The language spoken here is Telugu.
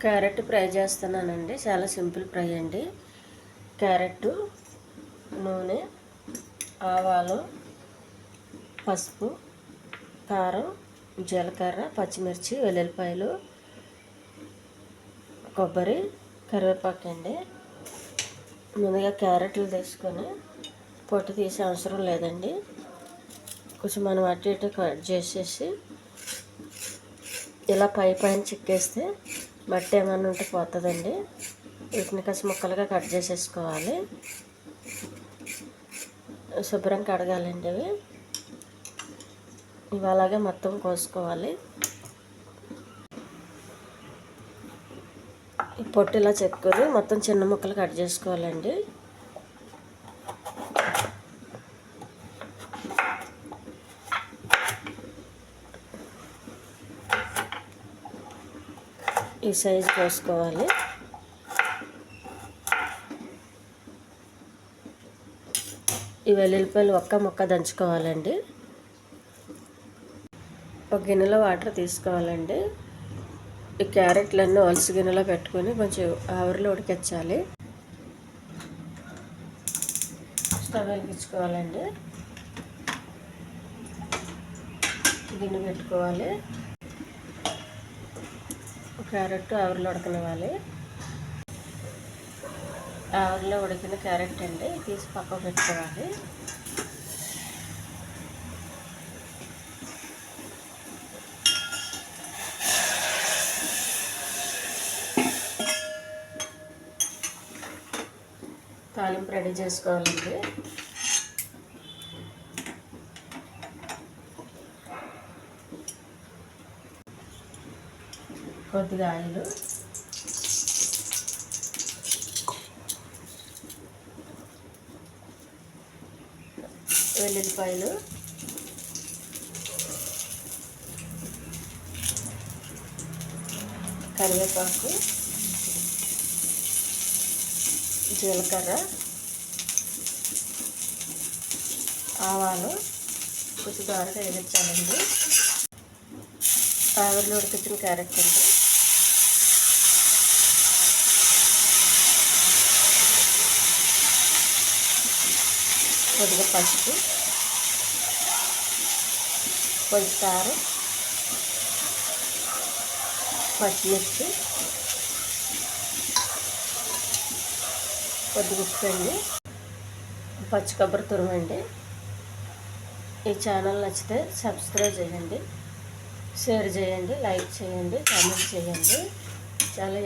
క్యారెట్ ఫ్రై చేస్తున్నానండి. చాలా సింపుల్ ఫ్రై అండి. క్యారెట్, నూనె, ఆవాలు, పసుపు, కారం, జీలకర్ర, పచ్చిమిర్చి, వెల్లుల్లిపాయలు, కొబ్బరి, కరివేపాకు అండి. ముందుగా క్యారెట్లు తీసుకొని పొట్టు తీసే అవసరం లేదండి. కొంచెం మనం అటు ఇటు కట్ చేసేసి ఇలా పైన చిక్కేస్తే మట్టి ఏమన్నా ఉంటే పోతుందండి. వీటిని కాస్త ముక్కలుగా కట్ చేసేసుకోవాలి. శుభ్రం కడగాలండి. ఇవి అలాగే మొత్తం కోసుకోవాలి. ఈ పొట్టు ఇలా చెక్కుని మొత్తం చిన్న ముక్కలు కట్ చేసుకోవాలండి. ఈ సైజు కోసుకోవాలి. ఈ వెల్లుల్లిపాయలు ఒక్క ముక్క దంచుకోవాలండి. ఒక గిన్నెలో వాటర్ తీసుకోవాలండి. ఈ క్యారెట్లన్నీ ఒలసి గిన్నెలో పెట్టుకొని కొంచెం ఆవిరిలో ఉడికించాలి. స్టవ్ వెలిగించుకోవాలండి. గిన్నె పెట్టుకోవాలి. క్యారెట్ ఆవిరిలో ఉడకనివ్వాలి. ఆవిరిలో ఉడికిన క్యారెట్ అండి తీసి పక్కకు పెట్టుకోవాలి. తాలింపు రెడీ చేసుకోవాలండి. కొద్దిగా ఆయిల్, వెల్లుల్లిపాయలు, కరివేపాకు, జీలకర్ర, ఆవాలు కొంచెం దోరగా వేయించాలండి. ఆవిరిలో ఉడికించిన క్యారెట్ అండి. కొద్దిగా పసుపు, కొంచెం కారం, పచ్చిమిర్చి, కొద్దిగా ఉప్పు అండి, పచ్చి కొబ్బరి తురుమండి. ఈ ఛానల్ నచ్చితే సబ్స్క్రైబ్ చేయండి, షేర్ చేయండి, లైక్ చేయండి, కామెంట్ చేయండి. చాలా